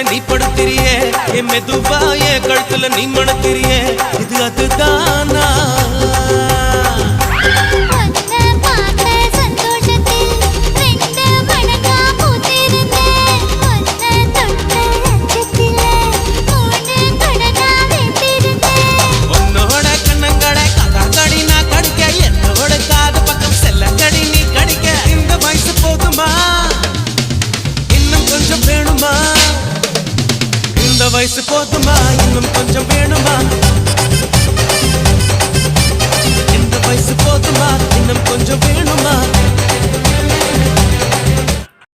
பக்கத்துல நீ படுத்திரியே என் மெதுவா என் கழுத்துல நீ மணத்திரியே இது அதுதானா வயசு போதுமா இன்னும் கொஞ்சம் வேணுமா இந்த வயசு போதுமா இன்னும் கொஞ்சம் வேணுமா